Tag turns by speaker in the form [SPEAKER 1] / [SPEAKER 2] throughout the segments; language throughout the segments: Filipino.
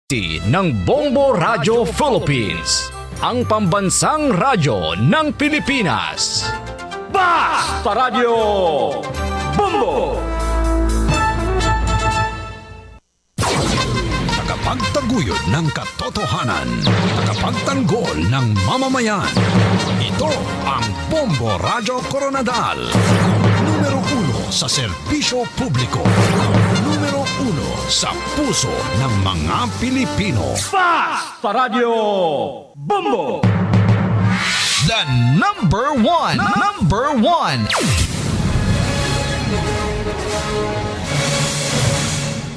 [SPEAKER 1] ng Bombo Radio Philippines, ang pambansang radyo ng Pilipinas. Basta Radio Bombo!
[SPEAKER 2] Tagapagtaguyod ng katotohanan, tagapagtanggol ng mamamayan. Ito ang Bombo Radio Coronadal. Numero 1 sa serbisyo publiko. Numero 1 sa puso ng mga Pilipino.
[SPEAKER 1] Basta Radio Bombo!
[SPEAKER 3] The number one.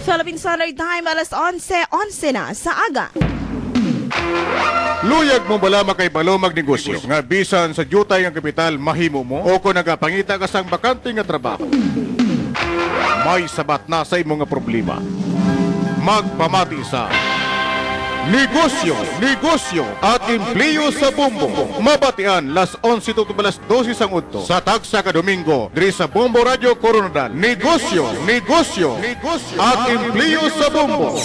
[SPEAKER 4] Philippine Standard Time, alas 11:11 na sa aga.
[SPEAKER 5] Luyag mo bala makaibalo magnegosyo nga bisan sa jutay nga kapital mahimo mo o kung nagapangita ka sang bakante nga trabaho. May sabat na sa imong nga problema. Magpamati sa Negosyo at Empleyo sa Bombo. Mabatian las 11 to balas 12 sang udto sa tagsa ka Domingo diri sa Bombo Radio Coronadal. Negosyo at Empleyo sa Bombo.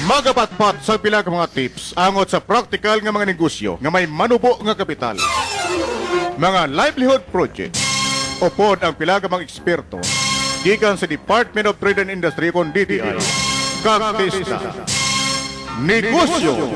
[SPEAKER 5] Magapatpat sa pila ka mga tips angot sa practical nga mga negosyo nga may manubo nga kapital. Mga livelihood project. Upod ang pila ka mga eksperto gikan sa Department of Trade and Industry kon DTI. Kagtista. Negosyo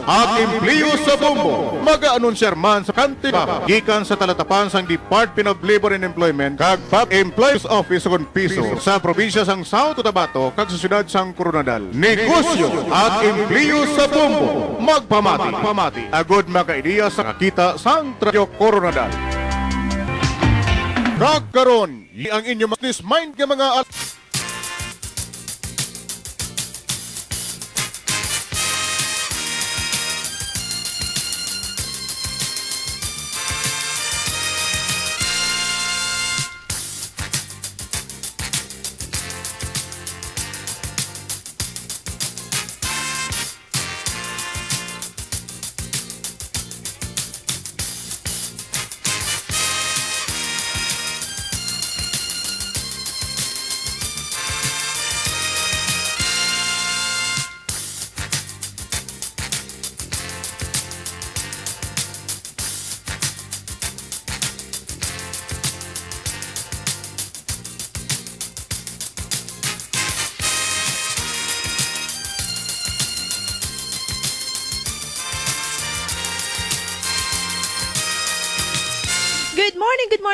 [SPEAKER 5] at Empleyo sa Bombo. Mag-aanunsyar man sa kantina gikan sa talatapan sang Department of Labor and Employment kag Pub Employees Office kon piso sa probinsya sang South Cotabato kag sa syudad sang Coronadal. Negosyo at Empleyo sa Bombo. Magpamati agod maka-ideya sa kakita sang Radio Coronadal. Kagkaron ang inyong business mind nga mga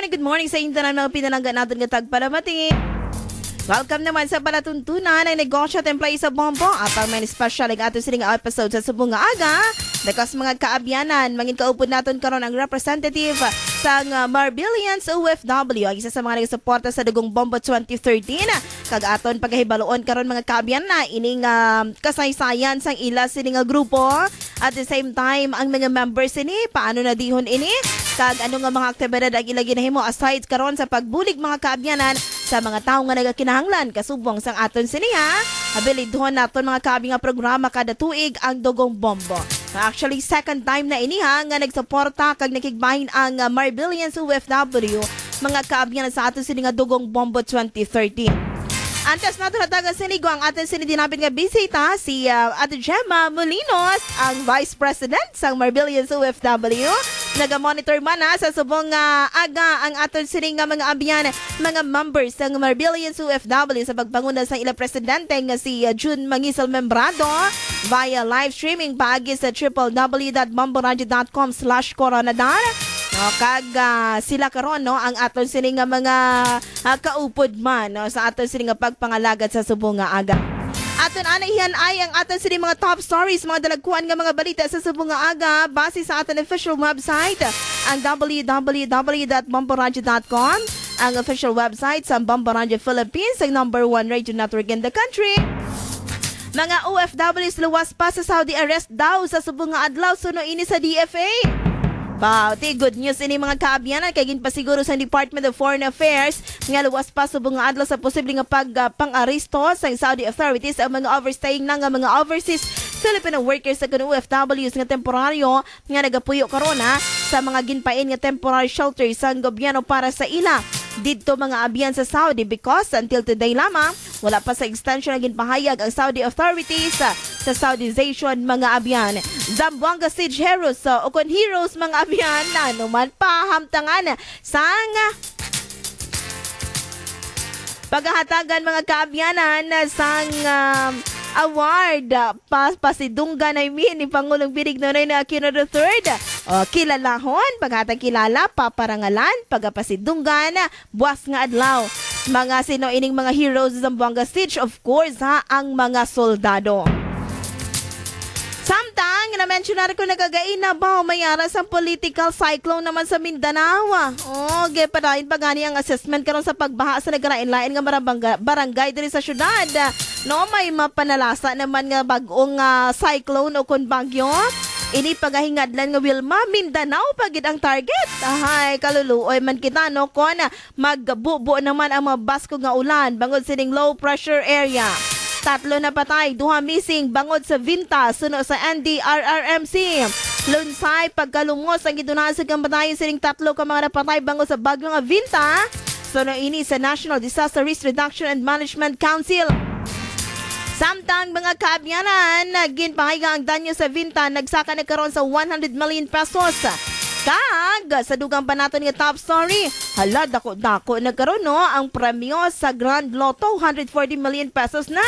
[SPEAKER 4] Good morning sa inyo na mga pinalanggan natin ng tagpalamati. Welcome naman sa palatuntunan ng negosyo at employee sa Bombo at ang mga special ng ato siling episode sa subong nga aga. Dakas mga kaabyanan, mangin kaupod natin karon ang representative sa Marbilians OFW, ang isa sa mga nagsuporta sa Dugong Bombo 2013. Kag aton pagahibaloon karon mga kaabyan na ining kasaysayan sang ila sining grupo. At the same time, ang mga members ini, paano na dihon ini? Kag ano nga mga aktibidad ang ilagay na himo aside karon sa pagbulig mga kaabyanan sa mga tao nga nagakinahanglan kasubong sang aton siniha. Abilidhon naton mga kaabing nga programa kada tuig ang Dugong Bombo. Actually, second time na iniha nga nagsuporta kag nakigbahin ang Marbilians OFW mga kaabyanan sa aton sini nga Dugong Bombo 2013. Antes nato natagan sinigo ang ating sinidinapit nga bisita si Ate Gemma Molinos, ang Vice President sang Marbilians OFW. Naga-monitor man sa subong aga ang aton sining nga mga abyan, mga members sang Marbilians OFW sa pagpanguna sa ila presidente nga si June Mangisal Membrado via live streaming paagi sa www.bomboradio.com/coronadal. Kag sila karon no ang aton sining nga mga kaupod man no, sa aton sining nga pagpangalagad sa subong nga aga. Aton anahihan ay ang aton sining mga top stories, mga dalagkuan nga mga balita sa subong nga aga base sa aton official website ang www.bomboradio.com, ang official website sa Bombo Radio Philippines, ang number 1 radio network in the country. Mga OFWs luwas pa sa Saudi arrest daw sa subong nga adlaw suno ini sa DFA. Bauti, good news ini mga kaabyanan kay ginpasiguro sa Department of Foreign Affairs nga luwas pa subong nga adlaw sa posibleng nga pang-aresto sa Saudi authorities ang mga overstaying nga mga overseas Filipino workers sa OFWs nga temporaryo nga nagapuyo karon sa mga ginpain nga temporary shelters sa gobyerno para sa ila. dito mga abyan sa Saudi because until today lamang, wala pa sa extension na ginpahayag ang Saudi authorities sa Saudization mga abyan. Zamboanga Siege Heroes o kon heroes mga abyan na naman pahamtangan sang paghahatagan mga kaabyanan sang award pasidunggan ni Pangulong Birig Nonoy na Aquino III. Kilalahon, paghatag kilala, paparangalan, pagapasidunggan, buwas nga adlaw. Mga sino ining mga heroes sa Zamboanga Siege, of course ang mga soldado. Samtang, na-mention ko nagagaina ba mayara sa political cyclone naman sa Mindanao. Gepadahin pa gani ang assessment karon sa pagbaha sa naglain-lain nga barangay diri sa syudad. No, may mapanalasa naman nga bagong cyclone o kun bagyo. Ini pagahingadlan nga Wilma, Mindanao pagid ang target. Ahay, kaluluoy man kita no kon magbubo naman ang mga basko nga ulan bangod sining low pressure area. 3 na patay, 2 missing bangod sa Vinta, suno sa NDRRMC. Lunsay, pagkalungos ang gidunasag ang patayin sining 3 ka mga napatay bangod sa bagyo nga Vinta. Suno ini sa National Disaster Risk Reduction and Management Council. Samtang mga kaabyanan, ginpahiga ang danyo sa Vinta, nagsaka na karon sa 100 million pesos. Kag, sa dugang pa natin nga top story, hala, dako-dako nagkaroon no, ang premyo sa Grand Lotto, 140 million pesos na.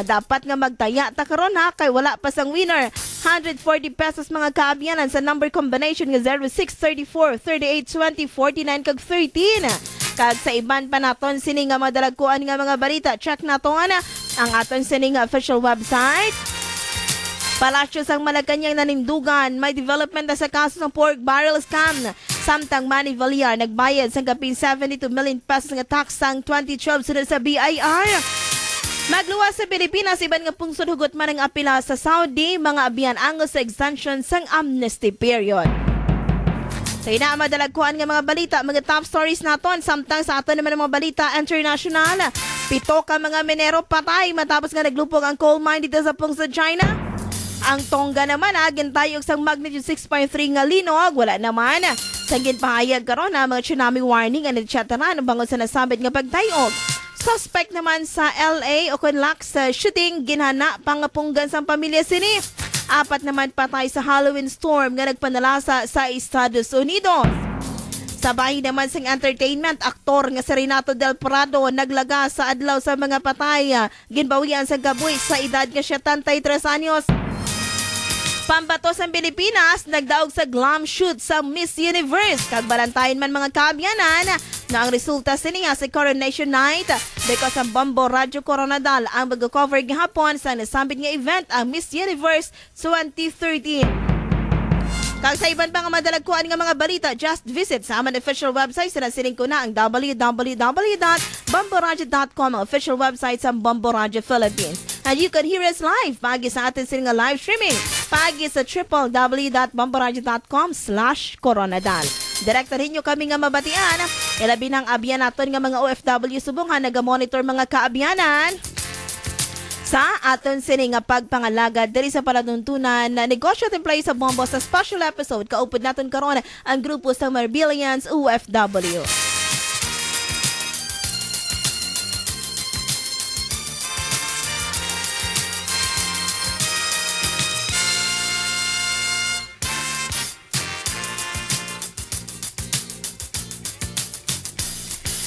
[SPEAKER 4] Dapat nga magtaya ta karon ha, kay wala pa sang winner. 140 pesos mga kaabyanan sa number combination nga 06, 34, 38, 20, 49, kag 13. Kag sa iban pa naton sini nga madalagkuan nga mga balita, check naton ang aton sini nga official website. Palasyo sang Malacanang nanindugan, may development na sa kaso ng pork barrel scam. Samtang Manny Villar nagbayad sa kapin 72 million pesos nga tax sang 2012 sunod sa BIR. Magluwas sa Pilipinas, iban nga pungsod hugot man ang apila sa Saudi, mga abiyan angos sa exemption sang amnesty period. Sa inamadalagkuhan nga mga balita, mga top stories naton, samtang sa aton naman ang mga balita international. 7 ka mga minero patay matapos nga naglupog ang coal mine dito sa pungsod China. Ang Tonga naman, gintayog sa magnitude 6.3 nga linog, wala naman. Sa ginpahayag karon mga tsunami warning and etc. bangod sa nasabit nga pagtayog. Suspect naman sa LA o kunlak sa shooting, ginhana pangapunggan sa pamilya sini. 4 naman patay sa Halloween storm nga nagpanalasa sa Estados Unidos. Sabay naman sa entertainment, aktor nga si Renato Del Prado naglaga sa adlaw sa mga patay. Ginbawian sa gaboy sa edad nga 73 anyos. Pambato sa Pilipinas, nagdaog sa glam shoot sa Miss Universe. Kagbalantayin man mga kaabyanan na ang resulta siniya sa Coronation Night because ang Bombo Radio Coronadal ang mag-cover gihapon sa nasambit nga event ang Miss Universe 2013. Kag sa iban pa nga madalagkuan nga mga balita, just visit sa aming official website. Sinasiling ko na ang www.bomboradio.com, official website sa Bombo Radio Philippines. And you can hear us live pagi sa atin sining live streaming pagi sa www.bomboradio.com/coronadal. Direktahin nyo kami nga mabatian. Ilabi ng abyan naton nga mga OFW subong naga-monitor mga kaabyanan sa aton sini nga pagpangalagad diri sa palatuntunan na negosyo at employee sa Bombo sa special episode kaupod naton karon ang grupo sa Marbilians OFW.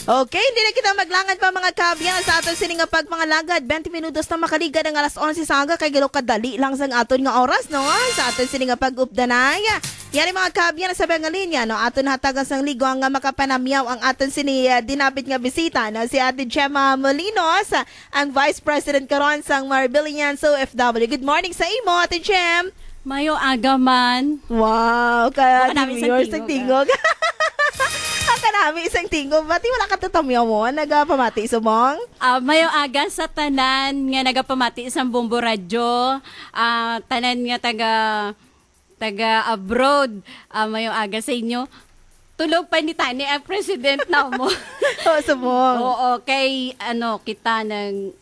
[SPEAKER 4] Okay, hindi na kita maglangan pa mga kabyan sa aton sining nga pagpangalagad. 20 minutos na makaligad ang alas 11 sa aga kay gilo kadali lang sang aton nga oras no. Sa aton sining nga pag-updanay. Yan mga kabyan sa nga linya no. Aton hatagan sang ligo nga makapanamyaw ang aton sini dinapit nga bisita no si Ate Gemma Molinos, ang Vice President karon sang Marbilians OFW. Good morning sa imo Ate Gem.
[SPEAKER 6] Mayo aga man.
[SPEAKER 4] Wow,
[SPEAKER 6] Baka namin
[SPEAKER 4] yours
[SPEAKER 6] isang
[SPEAKER 4] ang tingog. Ang kanami isang tingog. Bati wala ka tatamyaw mo. Nagapamati sumong.
[SPEAKER 6] Mayo aga sa tanan nga nagapamati isang Bombo Radyo. Tanan nga taga abroad. Mayo aga sa inyo. Tulog pa ni Tani ang president na mo.
[SPEAKER 4] Oo, sumong.
[SPEAKER 6] Oo, kay kita ng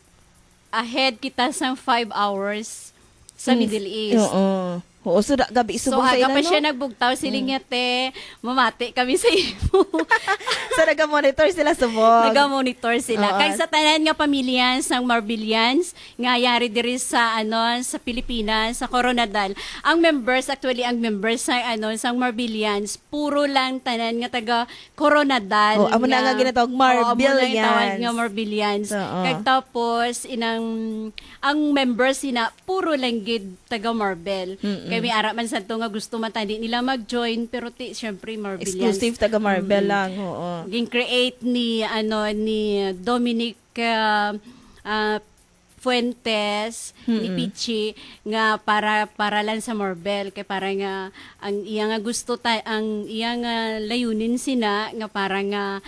[SPEAKER 6] ahead kita sa 5 hours sa Middle East.
[SPEAKER 4] Oo. Oo, so gabi
[SPEAKER 6] So
[SPEAKER 4] subong sa
[SPEAKER 6] aga
[SPEAKER 4] ila,
[SPEAKER 6] pa siya
[SPEAKER 4] no?
[SPEAKER 6] nagbugtaw siling te, mamati kami sa imo.
[SPEAKER 4] So naga-monitor sila subong.
[SPEAKER 6] Naga-monitor sila.
[SPEAKER 4] Oo.
[SPEAKER 6] Kay sa tanan nga pamilyans ng Marbilians, nga yari diri sa sa Pilipinas, sa Coronadal. Ang members sa Marbilians, puro lang tanan nga taga Coronadal.
[SPEAKER 4] Oh, amo na nga ginatawag Marbilians.
[SPEAKER 6] Tawag nga Marbilians.
[SPEAKER 4] Oo.
[SPEAKER 6] Kag tapos ang members sina puro lang gid taga Marbel. Kay may ara man sadto nga gusto man tandi nila mag-join pero syempre Marbilians.
[SPEAKER 4] Exclusive taga Marbel lang, oo.
[SPEAKER 6] Gin-create ni Dominic Fuentes ni Pichi nga para lang sa Marbel kay para nga ang iya nga gusto ang iya nga layunin sina nga para nga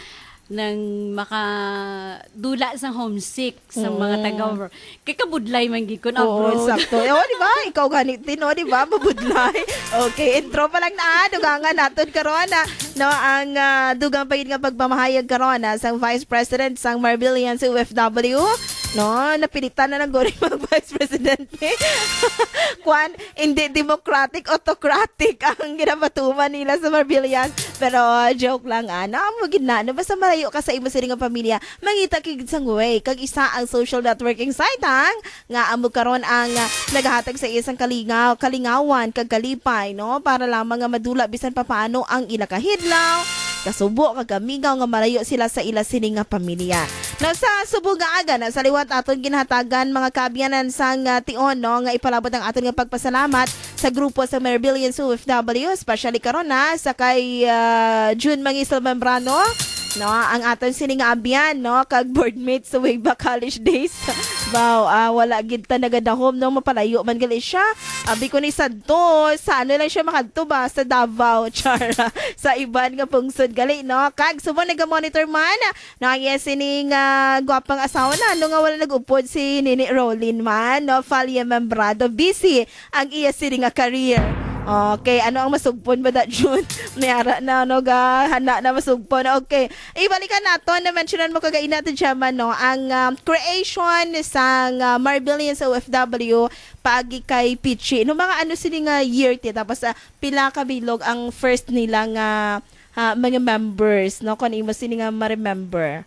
[SPEAKER 6] nang makadula sa homesick sa mga taga kay kabudlay man gid kun
[SPEAKER 4] Oo,
[SPEAKER 6] abroad.
[SPEAKER 4] sakto. Di ba? Ikaw ganit din, di ba? Mabudlay. Okay, intro pa lang na. Dugangan natin karon no, ang dugang pa yun nga pagpamahayag karon sa Vice President sang Marbilians OFW. No, napilitan na ng goring mag-Vice President ni. Kwan, hindi democratic, autocratic ang ginapatuman nila sa Marbilians. Pero joke lang, magin na. Basta malayo ka sa imo siring nga pamilya, mangita kig sang way. Kag isa ang social networking site nga amo karon ang nagahatag sa isang kalingawan, kag kalipay, no? Para lamang nga madula bisan pa paano ang ila kahidlaw, kasubo, kagamigaw nga malayo sila sa ila sining nga pamilya. Nasa subong nga aga na sa liwat aton ginhatagan mga kabyanan sang tion, no, nga ipalabot ang aton nga pagpasalamat sa grupo sa Marbilians OFW, especially karon na sa kay June Mangisal Membrano, no, ang aton sining nga abyan, no, kag boardmate sa way back college days. Wow, wala gid ta nagadahom, no, mapalayo man gali siya. Abi ko ni sadto, sa ano lang siya makadto ba sa Davao, char, sa iban nga pungsod gali, no. Kag subo naga-monitor man na yes sining gwapang asawa na no nga wala nag-upod si Nini Rolin man, no, Falia Membrado, busy ang iya sining nga career. Okay, ano ang masugpon ba that June? Mayara na, no, hana na masugpon. Okay, ibalikan nato na mentionan mo kagain natin siya man, no, ang creation sa Marbilians OFW pagi kay Pichi. No, mga ano sila nga year ti, tapos pila kabilog ang first nila nga mga members, no, kung imo sila nga ma-remember.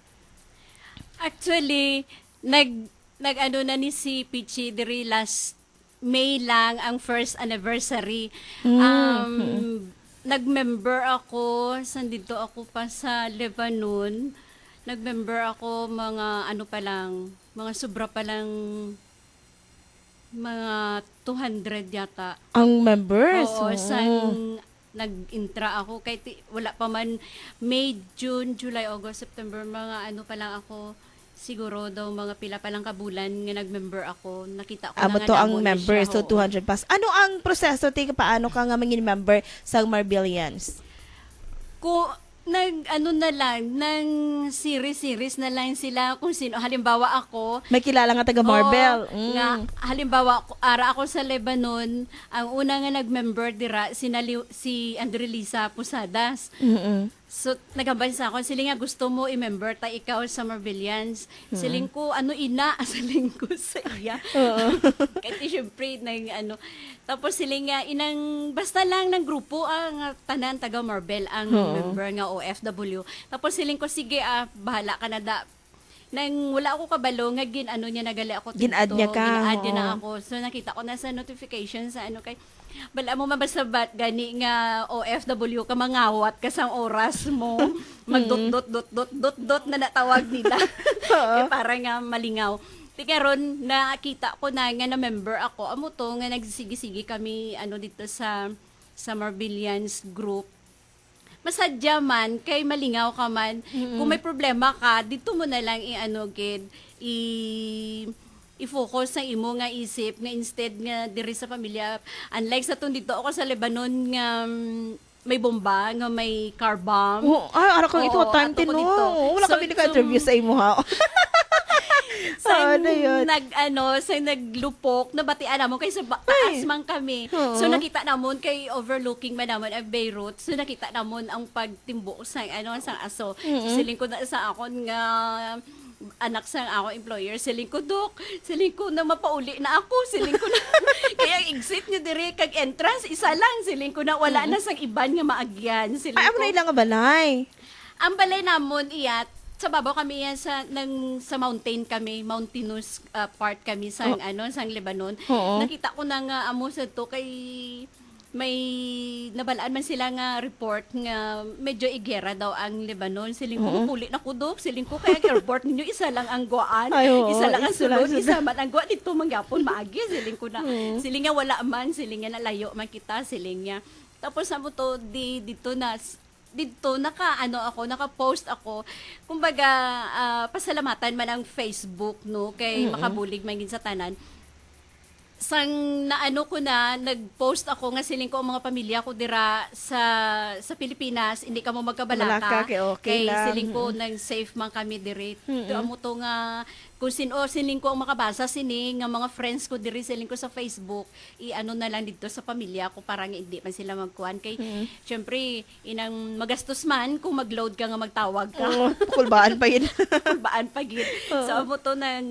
[SPEAKER 6] Actually, nag ano na ni si Pichi diri last May lang ang first anniversary. Nag-member ako, sandito ako pa sa Lebanon. Nag-member ako mga ano pa lang, mga sobra pa lang, mga 200 yata.
[SPEAKER 4] Ang members?
[SPEAKER 6] Oo, nag-intra ako. Kahit wala pa man May, June, July, August, September, mga ano pa lang ako. Siguro daw mga pila pa lang kabulan nga nag-member ako. Nakita ko na nga
[SPEAKER 4] to ang
[SPEAKER 6] damo na
[SPEAKER 4] members,
[SPEAKER 6] siya,
[SPEAKER 4] so 200 plus. Ano ang proseso? Paano ka nga maging member sa Marbilians?
[SPEAKER 6] Nang series na lang sila kung sino. Halimbawa ako,
[SPEAKER 4] May kilala nga taga Marbel.
[SPEAKER 6] nga, halimbawa, ara ako sa Lebanon, ang una nga nag-member dira, si Andrelisa Posadas. So, nagabasa ako, siling nga gusto mo i-member ta ikaw sa Marbilians. Siling ko, siling ko sa iya. Kahit syempre, tapos siling nga, basta lang ng grupo, ang tanan taga Marbel, ang member nga OFW. Tapos siling ko, sige, bahala ka na nang wala ako kabalo, nga niya nagali ako dito.
[SPEAKER 4] Gin-add niya ka.
[SPEAKER 6] Gin-add niya na ako. So, nakita ko na sa notification sa kay bala mo mabasabat gani nga OFW ka mangawat ka sang oras mo magdot na natawag nila para nga malingaw. Tikaron nakita ko na nga na member ako amo to nga nagsisigi-sigi kami dito sa Marbilians group. Masadya man kay malingaw ka man kung may problema ka dito mo na lang i-focus sa imo nga isip nga instead nga diri sa pamilya, unlike sa dito ako sa Lebanon nga may bomba nga may car bomb.
[SPEAKER 4] Ara kang ito time
[SPEAKER 6] ato ko
[SPEAKER 4] tino.
[SPEAKER 6] dito.
[SPEAKER 4] Wala kami naka-interview sa imo ha.
[SPEAKER 6] Sa
[SPEAKER 4] ano yun?
[SPEAKER 6] sa naglupok nabatian namon kay sa taas man kami. So nakita namon kay overlooking man namon ang Beirut. So nakita namon ang pagtimbo sa sang aso. So, siling ko na sa akon nga anak sang ako employer, siling ko, Dok, siling ko na mapauli na ako, siling ko na, kaya exit nyo dire, kag entrance, isa lang, siling ko na, wala na sang iban nga maagyan. Siling
[SPEAKER 4] Ay, amo
[SPEAKER 6] ko,
[SPEAKER 4] na ilang nga balay.
[SPEAKER 6] ang balay namon iyat, sa babaw kami yan sa mountain kami, mountainous part kami sang sang Lebanon.
[SPEAKER 4] Oo.
[SPEAKER 6] Nakita ko na nga amo sa to kay may nabalaan man sila nga report nga medyo igera daw ang Lebanon. Siling ko, puli na kudok. Siling ko, kaya report ninyo, isa lang ang guaan.
[SPEAKER 4] Ay, oo,
[SPEAKER 6] isa lang ang
[SPEAKER 4] isa lang
[SPEAKER 6] sulod.
[SPEAKER 4] ang
[SPEAKER 6] Isa man ang guaan. Dito manggapon, maagi. Siling ko na. Siling nga wala man. Siling nga nalayo man kita. Siling nga. Tapos sa mo to, dito naka-post ako. Kumbaga, pasalamatan man ang Facebook, no, kay makabulig man gid sa tanan. Sang ko na, nag-post ako nga siling ko ang mga pamilya ko dira sa Pilipinas, hindi ka mo magkabalaka.
[SPEAKER 4] Balaka, okay lang.
[SPEAKER 6] Siling ko nang safe man kami diri. Amo to nga kung siling ko ang makabasa sini nga mga friends ko diri siling ko sa Facebook, i-ano na lang dito sa pamilya ko para nga hindi man sila magkuhan kay syempre inang magastos man kung mag-load ka nga magtawag ka.
[SPEAKER 4] Kulbaan pa yun.
[SPEAKER 6] Kulbaan pa gid. So amo to na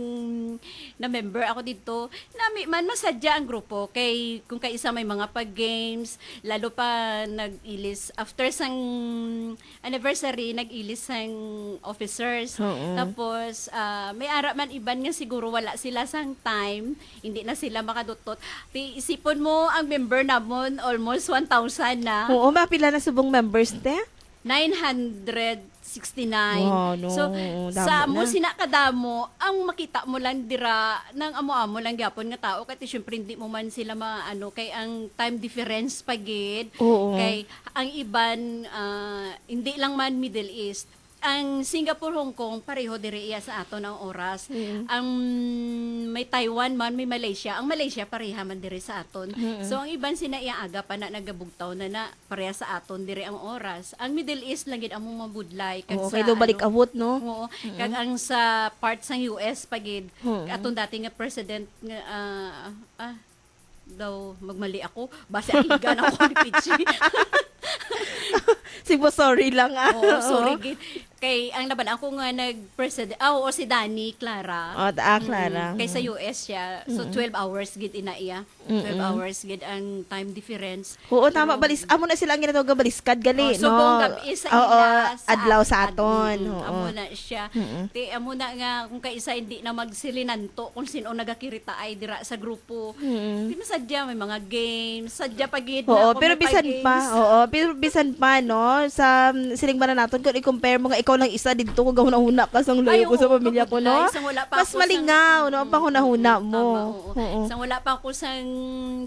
[SPEAKER 6] member ako dito. Nami man masadya ang grupo kay kung kaisa may mga pag-games, lalo pa nag-ilis after sang anniversary, nag-ilis sang officers. Tapos may ara man iban nga siguro wala sila sang time, hindi na sila makadutot. Isipon mo ang member namon almost 1,000 na.
[SPEAKER 4] Oo, mapila na subong members te?
[SPEAKER 6] 969.
[SPEAKER 4] Wow, no.
[SPEAKER 6] So,
[SPEAKER 4] Damo
[SPEAKER 6] sa mo
[SPEAKER 4] na.
[SPEAKER 6] sinakadamo, ang makita mo lang dira ng amo-amo lang gyapon nga tao kasi syempre hindi mo man sila maano kay ang time difference pagid.
[SPEAKER 4] Oo.
[SPEAKER 6] Kay ang iban hindi lang man Middle East. Ang Singapore, Hong Kong, pareho diri iya sa ato ng oras. Ang may Taiwan man, may Malaysia. Ang Malaysia pareha man diri sa aton. So ang iban sinaiaaga pa na nagabugtaw na pareha sa aton diri ang oras. Ang Middle East lang gid among mabudlay kag
[SPEAKER 4] Oo,
[SPEAKER 6] sa
[SPEAKER 4] kay do balik awot, no?
[SPEAKER 6] Oo, kag ang sa parts ng US pagid aton dati nga president nga daw magmali ako base ang higan ako ni Pichi.
[SPEAKER 4] Sigbo, sorry lang
[SPEAKER 6] Oo, sorry gid. Kay ang laban ako nga nag-president, o si Danny Clara.
[SPEAKER 4] Clara.
[SPEAKER 6] Kay sa US siya. So 12 hours gid ina iya. 12 hours gid ang time difference.
[SPEAKER 4] Oo, tama. Amo na sila ang ginatawag baliskad gali,
[SPEAKER 6] So
[SPEAKER 4] no?
[SPEAKER 6] buong gabi sa
[SPEAKER 4] Oo,
[SPEAKER 6] ila
[SPEAKER 4] adlaw sa aton. Oo.
[SPEAKER 6] Amo na siya. Amo na nga kung kaisa hindi na magsilinanto kung sino nagakirita ay dira sa grupo. Di masadya may mga games, sadya pagid
[SPEAKER 4] Oo,
[SPEAKER 6] na
[SPEAKER 4] pero bisan pa, pero bisan pa, no, sa siling ba na naton, kung i-compare mo nga ikaw lang isa dito, kung gahuna-huna ka sang layo ko sa pamilya ko, no? Mas malingaw, no, ang panghuna-huna mo. Oo.
[SPEAKER 6] Sang wala pa ako sang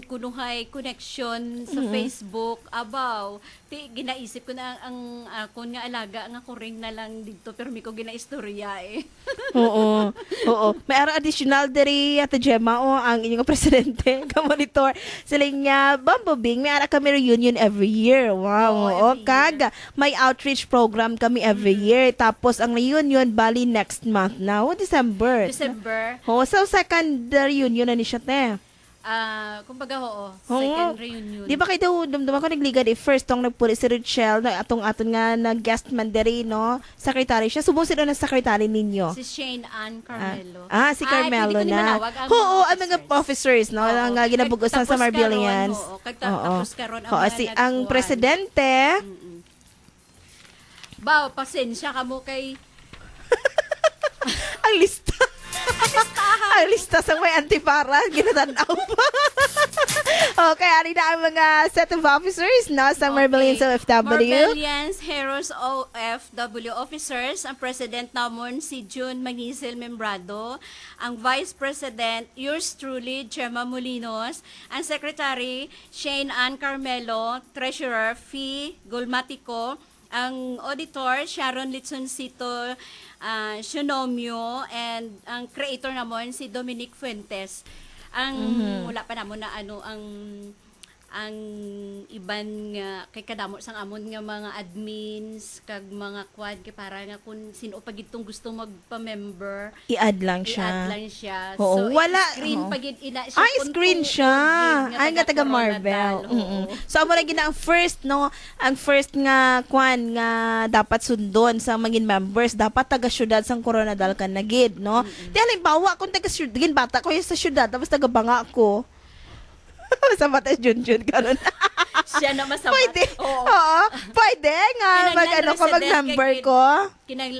[SPEAKER 6] kunuhay connection sa Facebook, abaw, ginaisip ko na ang ako nga alaga, nga kuring na lang dito, pero may ko ginaistorya eh.
[SPEAKER 4] Oo. Oo. May ara additional diri at Gemma ang inyong presidente ka monitor siling nga Bumblebee may ara kami reunion every year. Wow. Oo,
[SPEAKER 6] every
[SPEAKER 4] kag may outreach program kami every year. Tapos ang reunion bali next month now, December. Oh, so second reunion na ni siya te.
[SPEAKER 6] Kumbaga second reunion.
[SPEAKER 4] Di ba kayo dumduman ko nagliga di first tong nagpuli si Richelle na aton nga nag-guest man diri, no? Secretary siya. Subong sino na secretary ninyo?
[SPEAKER 6] Si Shane Ann Carmelo.
[SPEAKER 4] Si Carmelo
[SPEAKER 6] pwede ko
[SPEAKER 4] na.
[SPEAKER 6] manawag
[SPEAKER 4] Oo, ang mga officers, no? Ang ginabugusan sa Marbilians.
[SPEAKER 6] Tapos karon ang
[SPEAKER 4] Oo,
[SPEAKER 6] mga
[SPEAKER 4] ang
[SPEAKER 6] nagkuhan.
[SPEAKER 4] presidente.
[SPEAKER 6] Baw, pasensya ka mo kay
[SPEAKER 4] Ang lista. Ang lista sa may antipara. Ginatanaw pa. Okay, ari na ang mga set of officers, no? Sa Marbilians OFW.
[SPEAKER 6] Marbilians Heroes OFW officers. Ang president namon si June Magisil Membrado. Ang vice president, yours truly, Gemma Molinos. Ang secretary, Shane Ann Carmelo. Treasurer, Fee Gulmatico. Ang auditor, Sharon Litsoncito Shunomio, and ang creator naman si Dominic Fuentes. Ang wala pa namon na ang ang iban nga kay kadamo sang amon nga mga admins kag mga quad kay para nga kung sino pa gid tong gusto magpa-member
[SPEAKER 4] I-add lang siya.
[SPEAKER 6] i-add lang siya.
[SPEAKER 4] Oo,
[SPEAKER 6] so
[SPEAKER 4] wala.
[SPEAKER 6] screen
[SPEAKER 4] Oo.
[SPEAKER 6] pagid ina siya.
[SPEAKER 4] Ay,
[SPEAKER 6] kung
[SPEAKER 4] screen
[SPEAKER 6] tungkol
[SPEAKER 4] siya.
[SPEAKER 6] gid
[SPEAKER 4] Ay, nga taga Marvel. So, amo na gina ang first, no? Ang first nga, kwan, nga dapat sundon sa maging members, dapat taga syudad sang Coronadal ka na gid, no? Di halimbawa, kung taga syudad, gin bata ko yung sa syudad, tapos taga banga ko. Sa bata Junjun ka nun.
[SPEAKER 6] Siya na masabat.
[SPEAKER 4] Pwede.
[SPEAKER 6] Oo.
[SPEAKER 4] Oo. Pwede nga. Mag-ano ka, mag-member ko.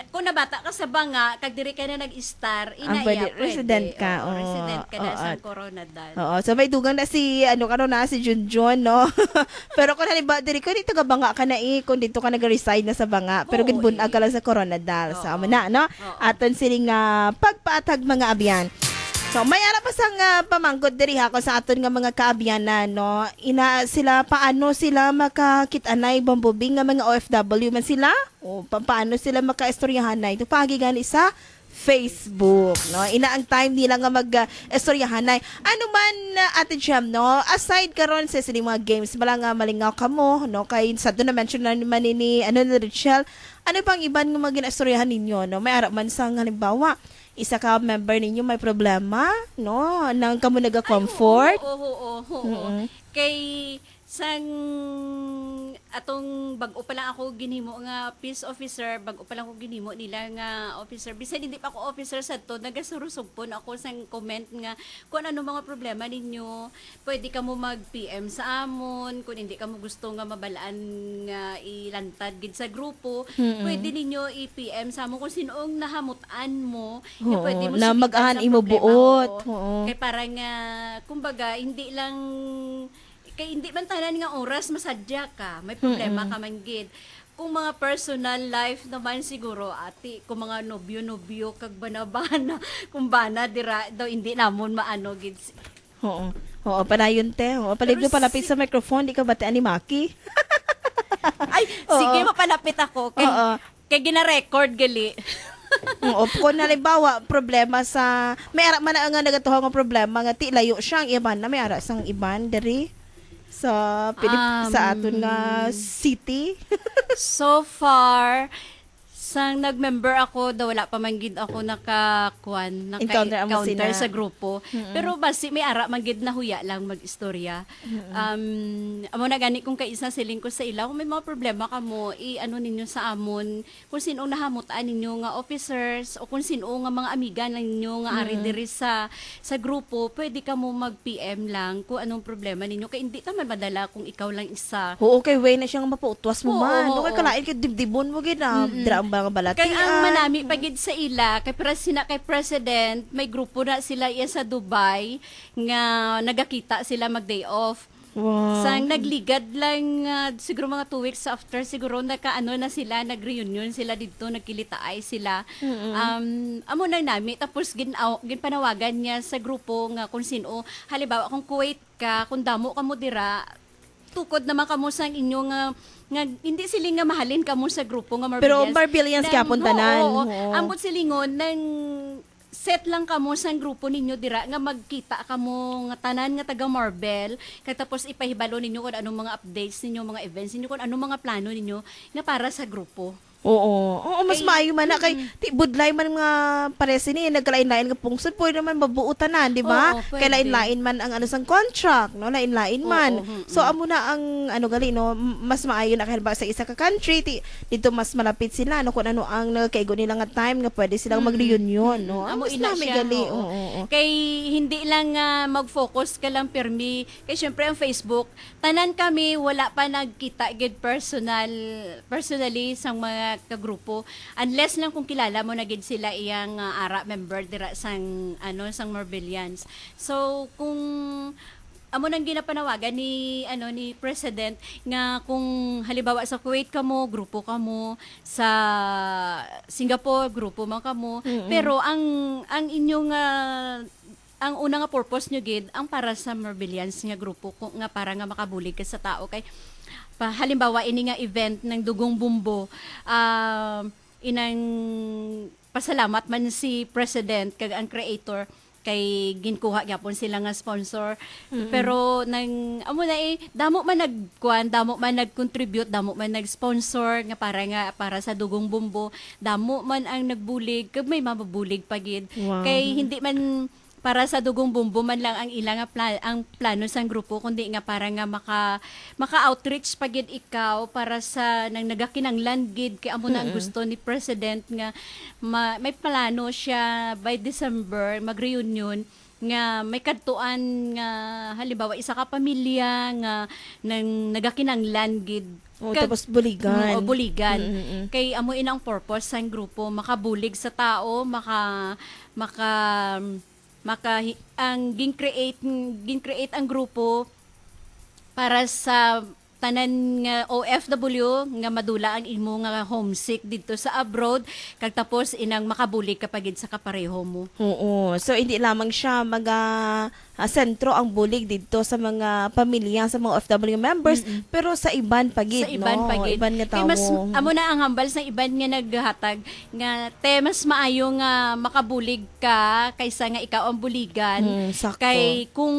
[SPEAKER 6] Kung nabata ka sa banga, kag diri ka na nag-star,
[SPEAKER 4] Ang pwede.
[SPEAKER 6] pwede.
[SPEAKER 4] Resident ka.
[SPEAKER 6] Oo,
[SPEAKER 4] Oo.
[SPEAKER 6] resident ka na
[SPEAKER 4] Oo.
[SPEAKER 6] sa Coronadal.
[SPEAKER 4] Oo, so may dugang na si, si Junjun, no? Pero kung halimbawa, diri ko dito ka banga ka na kung dito ka nag-resign na sa banga, pero
[SPEAKER 6] Oo,
[SPEAKER 4] ginbunag ka lang sa Coronadal.
[SPEAKER 6] Oo.
[SPEAKER 4] So, amo na, no?
[SPEAKER 6] Oo.
[SPEAKER 4] Aton siling pagpaatag mga abyan. So, may ara pa sang pamangkot diri ha ko sa aton nga mga kaabyanan, no? Paano sila makakitanay bambubing nga mga OFW man sila? O paano sila makaistoryahanay? Ito pagi gani sa Facebook, no? Ina ang time nila nga mag-istoryahanay. Ano man, Ate Jem, no? Aside karon sa sining mga games, bala nga malingaw ka mo, no? Kay sa doon na-mention na naman ni Richelle, ano pang iban nga mag-istoryahan ninyo, no? May ara man sang halimbawa, isa ka member ninyo may problema, no? Nang kamo naga-comfort.
[SPEAKER 6] Oo. Kay sang atong bag-o pa lang ako ginhimo nga peace officer, bag-o pa lang ako ginhimo nila nga officer. Bisan hindi pa ako officer sa to, nagasurusugpon ako sang comment nga kung ano mga problema ninyo, pwede ka mo mag-PM sa amon, kung hindi ka mo gusto nga mabalaan nga ilantad gid sa grupo, pwede ninyo i-PM sa amon kung sinoong nahamutan mo, nga
[SPEAKER 4] Oo,
[SPEAKER 6] pwede mo
[SPEAKER 4] na
[SPEAKER 6] sulitan
[SPEAKER 4] mag-ahan
[SPEAKER 6] sa
[SPEAKER 4] imo
[SPEAKER 6] problema.
[SPEAKER 4] buot.
[SPEAKER 6] Oo.
[SPEAKER 4] Oo.
[SPEAKER 6] Kay parang kumbaga hindi lang kay hindi man tanan nga oras masadya ka, may problema ka man gid. Kung mga personal life naman siguro ati, kung mga nobyo-nobyo kag banabana, kung bana dira daw hindi namon maano gid.
[SPEAKER 4] Oo. Oo, panayon te. Oo, palibdo palapit sa microphone, di ka batian ni Maki.
[SPEAKER 6] Ay, sige mapalapit ako kay
[SPEAKER 4] Oo.
[SPEAKER 6] kay gina-record gali.
[SPEAKER 4] Oo, kung halimbawa problema sa may ara man nga nagatuha nga problema nga ti layo siyang iban na may ara sang iban diri sa sa aton nga city.
[SPEAKER 6] So far, sang nag-member ako, daw wala pa man gid ako
[SPEAKER 4] Encounter mo sila.
[SPEAKER 6] sa grupo. Pero basi may ara man gid na huya lang mag-istorya. Amo na gani kung kaisa siling ko sa ila, kung may mga problema kamo, i-ano ninyo sa amon, kung sino nahamutan ninyo nga officers o kung sino nga mga amiga ninyo nga ari diri sa grupo, pwede ka mo mag-PM lang kung anong problema ninyo. Kay hindi ta man madala kung ikaw lang isa.
[SPEAKER 4] Oo, kay way na siyang mapuutwas mo
[SPEAKER 6] Oo,
[SPEAKER 4] man.
[SPEAKER 6] oo,
[SPEAKER 4] Kay kalain kay dibdibon mo gid na dira ang mga balatian.
[SPEAKER 6] Kaya ang manami pagid sa ila, kay president, may grupo na sila iya sa Dubai nga nagakita sila mag-day off.
[SPEAKER 4] Wow.
[SPEAKER 6] Sang nagligad lang siguro mga 2 weeks after siguro nakaano na sila nag-reunion sila dito nagkilitaay sila. Amo na nami tapos ginpanawagan niya sa grupo nga kung sino halimbawa kung Kuwait ka kung damo ka mo dira tukod naman kamo sang inyo nga hindi sila nga mahalin kamo sa grupo nga Marbilians.
[SPEAKER 4] Pero Marbilians kaya puntanan.
[SPEAKER 6] Oo.
[SPEAKER 4] Oo.
[SPEAKER 6] Ambot silingon nang set lang kamo sa grupo ninyo dira nga magkita kamo nga tanan nga taga Marbel kay tapos ipahibalo ninyo kung anong mga updates ninyo, mga events ninyo, kung anong mga plano ninyo nga para sa grupo.
[SPEAKER 4] Oo. Oo, mas maayo man na kay ti budlay man nga paresi ni nagkalain-lain nga pungsod pwede naman mabuutanan, di ba?
[SPEAKER 6] Oo, pwede.
[SPEAKER 4] Kay lain-lain man ang sang contract, no? Lain-lain man.
[SPEAKER 6] Oo,
[SPEAKER 4] So amo na ang gali no, mas maayo na kay sa isa ka country dito mas malapit sila no kung ano ang nagkaigo nila nga time nga pwede silang mag-reunion, no?
[SPEAKER 6] Amo
[SPEAKER 4] Mas
[SPEAKER 6] ina
[SPEAKER 4] nami
[SPEAKER 6] siya.
[SPEAKER 4] gali.
[SPEAKER 6] Oo.
[SPEAKER 4] Oo.
[SPEAKER 6] Kay hindi lang mag-focus ka lang permi. Kay syempre ang Facebook, tanan kami wala pa nagkita gid personally sang mga kagrupo. Unless lang kung kilala mo na gid sila iyang ara member dira sang sang Marbilians. So kung amo nang ginapanawagan ni ni president nga kung halimbawa sa Kuwait kamo grupo kamo sa Singapore grupo man kamo pero ang inyong ang una nga purpose nyo gid ang para sa Marbilians nga grupo nga para nga makabulig ka sa tao kay halimbawa ini nga event ng Dugong Bumbo inang pasalamat man si president kag ang creator kay ginkuha gyapon sila nga sponsor. Pero nang amo na damo man nagkuan, damo man nag-contribute, damo man nag-sponsor nga para sa Dugong Bumbo, damo man ang nagbulig, kag may mabubulig pagid.
[SPEAKER 4] Wow.
[SPEAKER 6] Kay hindi man para sa Dugong Bumbo man lang ang ilang ang plano sang grupo, kundi nga para nga maka-outreach pagid ikaw para sa nang nagakinanglan gid kay amo na ang gusto ni President nga may plano siya by December mag-reunion nga may kadtuan nga halimbawa isa ka pamilya nga nang nagakinanglan gid.
[SPEAKER 4] Tapos buligan.
[SPEAKER 6] Buligan. Kay amo inang purpose sang grupo makabulig sa tao, ang gin-create ang grupo para sa tanan nga OFW nga madula ang imo nga homesick dito sa abroad kag tapos inang makabulig kapagid sa kapareho mo.
[SPEAKER 4] Oo. So, hindi lamang siya sentro ang bulig dito sa mga pamilya, sa mga OFW members, pero sa iban pagid,
[SPEAKER 6] Sa iban pagid.
[SPEAKER 4] Iban nga
[SPEAKER 6] Kay
[SPEAKER 4] tao.
[SPEAKER 6] mas amo na ang hambal sa iban nga naghatag nga mas maayo nga makabulig ka kaysa nga ikaw ang buligan.
[SPEAKER 4] Sakto.
[SPEAKER 6] Kay kung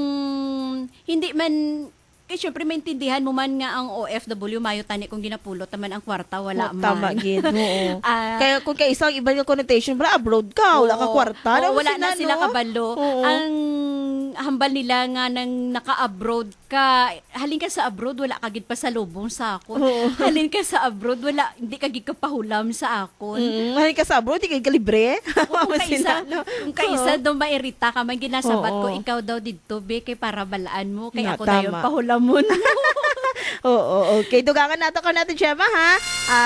[SPEAKER 6] hindi man syempre maintindihan mo man nga ang OFW mayo tani kung ginapulot naman ang kwarta wala man.
[SPEAKER 4] Tama gid. Oo.
[SPEAKER 6] Ah,
[SPEAKER 4] Kaya kung kay isang iba yung connotation, wala abroad ka, wala ka kwarta.
[SPEAKER 6] wala na sila kabalo.
[SPEAKER 4] Oo.
[SPEAKER 6] Ang hambal nila nga nang naka-abroad ka, halin ka sa abroad, wala kagid pa sa lubong sa akon. Halin ka sa abroad, hindi kagid ka pahulam sa akon.
[SPEAKER 4] Mahalin ka sa abroad, hindi ka libre.
[SPEAKER 6] Kung kaisa daw mairita ka, man ginasabat ko,
[SPEAKER 4] Oo.
[SPEAKER 6] ikaw daw dito, be, kay para balaan mo, kay
[SPEAKER 4] Na,
[SPEAKER 6] ako na yung
[SPEAKER 4] tama.
[SPEAKER 6] pahulamon.
[SPEAKER 4] Oo, okay. Dugangan natin Gemma, ha?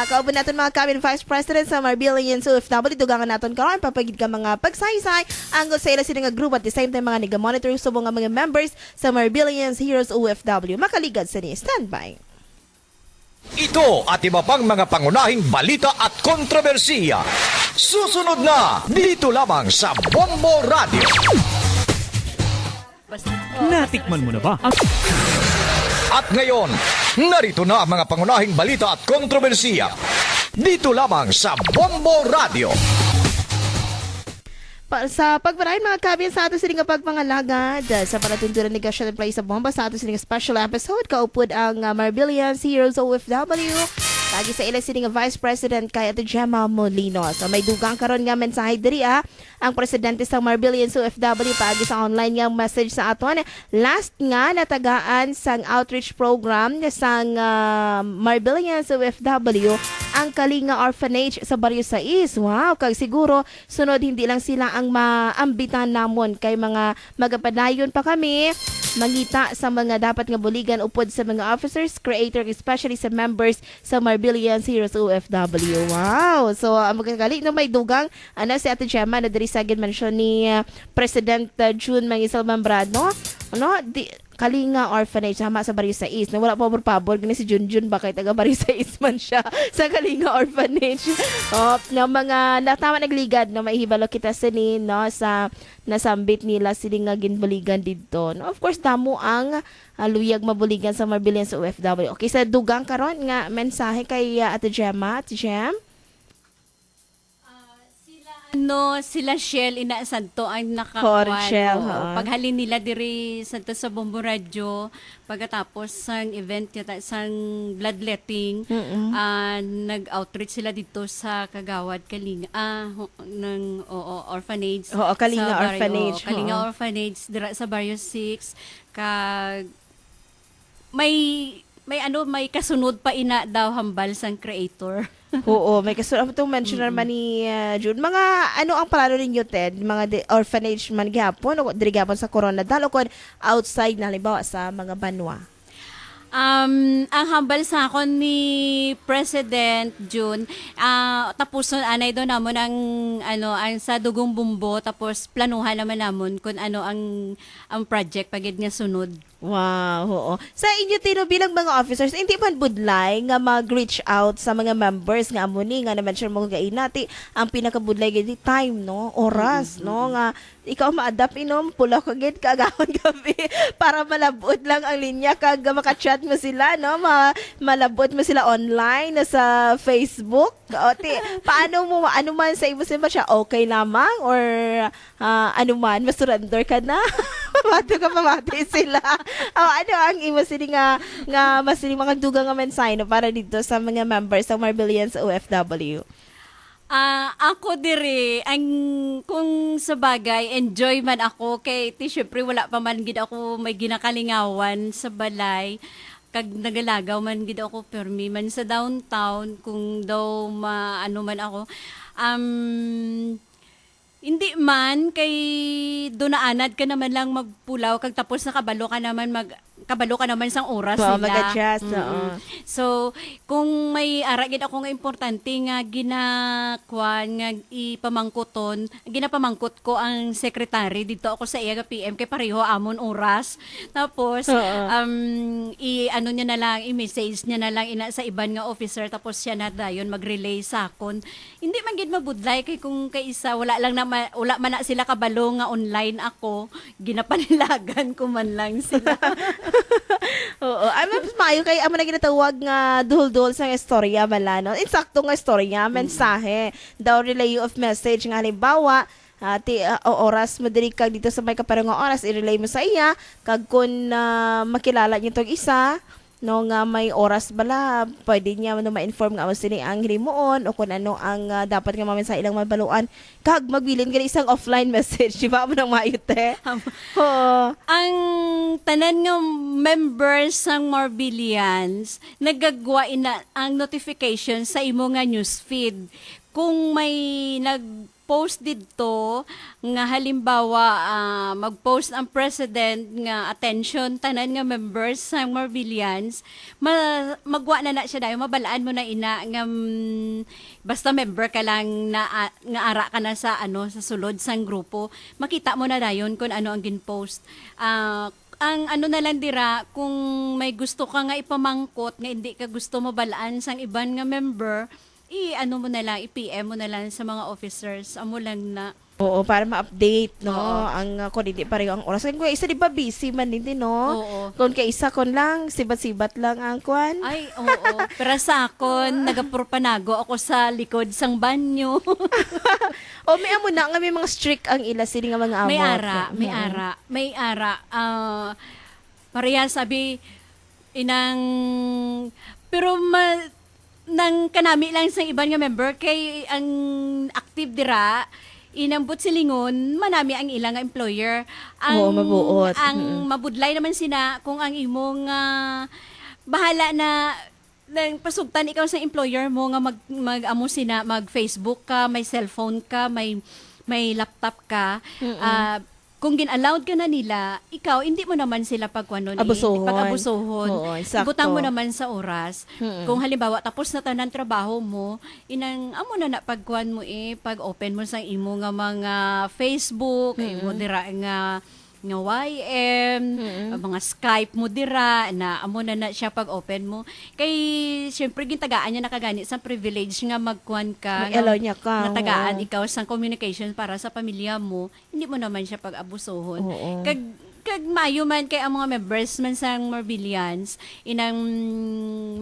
[SPEAKER 4] Kauban natin mga cabinet vice president sa Marbilian OFW. Dugangan natin karon papagid ka mga pagsaysay. Anggo sa ila sila nga group at the same time mga niga-monitor sa mga members sa Marbilian Heroes OFW. Makaligad sa ni. Standby.
[SPEAKER 3] Ito at iba pang mga pangunahing balita at kontrobersiya. Susunod na dito lamang sa Bombo Radio.
[SPEAKER 1] Natikman mo na ba?
[SPEAKER 3] At ngayon, narito na ang mga pangunahing balita at kontrobersiya. Dito lamang sa Bombo Radio.
[SPEAKER 4] Sa pagparahin mga kabin sa ato siling pagpangalagad sa palatuntunan ni Gasha and Play sa Bomba sa ato siling special episode kaupod ang Marbilian Heroes OFW lagi sa ila siling Vice President kay Ate Gemma Molino. So may dugang karon nga mensahe diri ang presidente sa Marbilian OFW paagi sa online nga message sa aton last nga natagaan sang outreach program sang Marbilian OFW ang Kalinga Orphanage sa Barrio Sais. Wow, kag siguro sunod hindi lang sila ang maambitan namon kay mga magapadayon pa kami mangita sa mga dapat nga buligan upod sa mga officers, creator, especially sa members sa Marbilian Heroes OFW. Wow! So, ang magkagali na may dugang si Ate Gemma na diri sa mention ni President June Mangisal Mambrado. Kalinga Orphanage sama sa Barrio Sais na wala pa pabor gani si Junjun ba kay taga Barrio Sais man siya sa Kalinga Orphanage ng mga natama nagligad na maihibalo kita sini sa nasambit nila sila nga ginbuligan didto of course damo ang luyag mabuligan sa Marbilian sa OFW. Okay, sa dugang karon nga mensahe kay Ate Gemma. Ate Gem?
[SPEAKER 6] Sila Shell inaasanto ang
[SPEAKER 4] For
[SPEAKER 6] nakakuan.
[SPEAKER 4] Shell,
[SPEAKER 6] Paghalin nila diri sa Bombo Radio, pagkatapos sang event yata sang bloodletting, nag-outreach sila dito sa Kagawad Kalinga ng orphanage.
[SPEAKER 4] Kalinga
[SPEAKER 6] sa barrio,
[SPEAKER 4] Orphanage.
[SPEAKER 6] Kalinga Orphanage dira sa Barrio 6 kag may kasunod pa ina daw hambal sang creator.
[SPEAKER 4] Oo, may kasunod itong mention naman ni June. Mga ang plano ninyo, Ted? Mga orphanage man gihapon o diri gihapon sa Coronadal o outside na halimbawa sa mga banwa?
[SPEAKER 6] Ang hambal sa akon ni President June, tapos anay do namon ang sa Dugong Bumbo tapos planuhan naman namon kung ang project pagid nga sunod.
[SPEAKER 4] Wow, oo. Sa inyo tino bilang mga officers, hindi man budlay nga mag-reach out sa mga members nga amo ni nga na-mention mo gainati ang pinakabudlay gid time no, oras no nga ikaw ma-adapt inom, pula ko gid kagahon gabi para malabot lang ang linya kag maka-chat mo sila, no? Malabot mo sila online na sa Facebook. O, paano mo, ano man sa imo siya, okay lamang or ano man, masurrender ka na? Pamati sila. O, ano ang imo sila nga masiling mga dugang nga mensahe no, para dito sa mga members ng Marbilians OFW?
[SPEAKER 6] Ako diri kung sa bagay enjoy man ako kay syempre wala pa man gid ako may ginakalingawan sa balay kag nagalagaw man gid ako permi man sa downtown kung daw ano man ako hindi man kay dunaanad ka naman lang magpulaw kag tapos na kabalo ka naman sang oras
[SPEAKER 4] Oo,
[SPEAKER 6] nila.
[SPEAKER 4] mag-adjust,
[SPEAKER 6] Mm-mm.
[SPEAKER 4] oo.
[SPEAKER 6] So, kung may aragid ako nga importante nga ginapamangkot ko ang secretary dito ako sa iya PM kay pareho amon oras. Tapos ano niya na lang i-message niya na lang ina sa iban nga officer tapos siya na dayon mag-relay sa akon. Hindi man gid mabudlay kay kung kay isa wala man na sila kabalo nga online ako, ginapanilagan ko man lang sila.
[SPEAKER 4] Oo. Ay, mas maayo kay amo na ginatawag nga duhol-duhol sa istorya bala, no? Insakto nga istorya, mensahe. Daw relay of message nga halimbawa, oras mo diri kag dito sa may kaparang nga oras i-relay mo sa iya kag kun makilala niyo tong isa no nga may oras bala pwede niya no ma-inform nga sini ang himuon o kung ano ang dapat nga mamen sa ilang mabaluan kag magbilin ka isang offline message di ba mo nang maayute. Oo.
[SPEAKER 6] Ang tanan nga members sang Marbilians nagagwa ina ang notification sa imo nga newsfeed kung may nag-post dito nga halimbawa mag-post ang president nga attention tanan nga members sang Marbilians magwa na siya dayon mabalaan mo na ina nga basta member ka lang na nga ara ka na sa sa sulod sang grupo makita mo na dayon kung ano ang gin-post. Ang ano na lang dira kung may gusto ka nga ipamangkot nga hindi ka gusto mabalaan sang iban nga member i-ano mo na lang, i-PM mo na lang sa mga officers. Amo lang na.
[SPEAKER 4] Oo, para ma-update, no?
[SPEAKER 6] Oo.
[SPEAKER 4] Ang kung hindi pareho ang oras. Kung isa, di ba, busy man din, no?
[SPEAKER 6] Oo.
[SPEAKER 4] Kung kaisa, kon lang, sibat-sibat lang ang kwan.
[SPEAKER 6] Ay, oo. Pero sa akon, nagapurpanago ako sa likod sang banyo.
[SPEAKER 4] O, may amo na nga, may mga strict ang ila, sili nga mga amo.
[SPEAKER 6] May ara. Pareha sabi, pero nang kanami lang sa iban nga member kay ang active dira inambot silingon manami ang ilang nga employer ang
[SPEAKER 4] Oo, mabuot.
[SPEAKER 6] ang mabudlay naman sina kung ang imong bahala na nang pasugtan ikaw sa employer mo nga mag-amo sina mag Facebook ka may cellphone ka may laptop ka kung gin-allowed ka na nila, ikaw, hindi mo naman sila pag-abusohon.
[SPEAKER 4] Oo, eksakto.
[SPEAKER 6] Ibutang mo naman sa oras. Kung halimbawa, tapos na tanan trabaho mo, amo na pag-kuhan mo pag-open mo sa imo nga mga Facebook, imo dira nga YM, mga Skype mo dira, na amo na siya pag-open mo. Kay, syempre, gintagaan niya nakagani sa privilege nga magkuhan ka.
[SPEAKER 4] Mag-allow niya ka.
[SPEAKER 6] Natagaan ikaw sa communication para sa pamilya mo, hindi mo naman siya pag-abusohon. Kag maayo man kay ang mga members man sang Marbilians, inang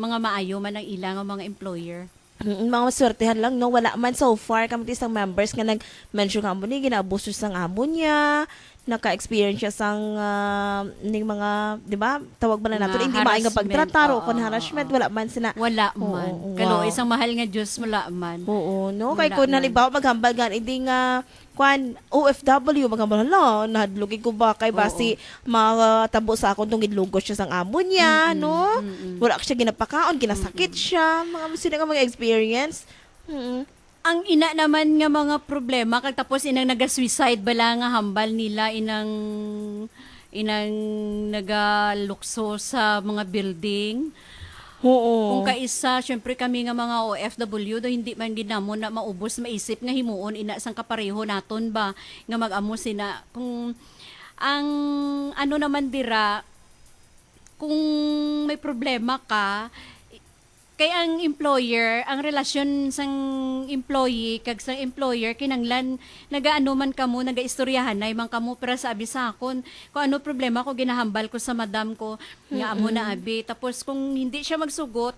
[SPEAKER 6] mga maayo man ang ilang mga employer.
[SPEAKER 4] Mga maswertehan lang, no? Wala man so far kami isang members nga nag-mention nga mo ni, ginaabuso sang amo niya, naka-experience siya sang ning mga, di ba, tawag ba na nato, hindi maay nga pagtratar o kung harassment, wala man sina.
[SPEAKER 6] Wala man. Kalo, isang mahal nga Diyos, wala man.
[SPEAKER 4] Oo, no?
[SPEAKER 6] Wala
[SPEAKER 4] Kay kung
[SPEAKER 6] man.
[SPEAKER 4] halimbawa maghambal nga, hindi nga, OFW, maghambal, nahadlugin ko ba kay basi matabo sa akong tong gidlugos siya sang amo niya, no? Wala ka siya ginapakaon, ginasakit siya, sila nga mga experience.
[SPEAKER 6] Ang ina naman nga mga problema kag tapos inang naga-suicide bala nga hambal nila inang nagalukso sa mga building.
[SPEAKER 4] Oo.
[SPEAKER 6] Kung kaisa, syempre kami nga mga OFW do hindi man ginamon na maubos maisip nga himuon ina sang kapareho naton ba nga mag-amo sina kung ang naman dira kung may problema ka kay ang employer, ang relasyon sang employee kag sang employer kinanglan nagaano man kamo, nagaistoryahan na man kamo para sa abi sa akon kung ano problema ko ginahambal ko sa madam ko nga amo na abi. Tapos kung hindi siya magsugot,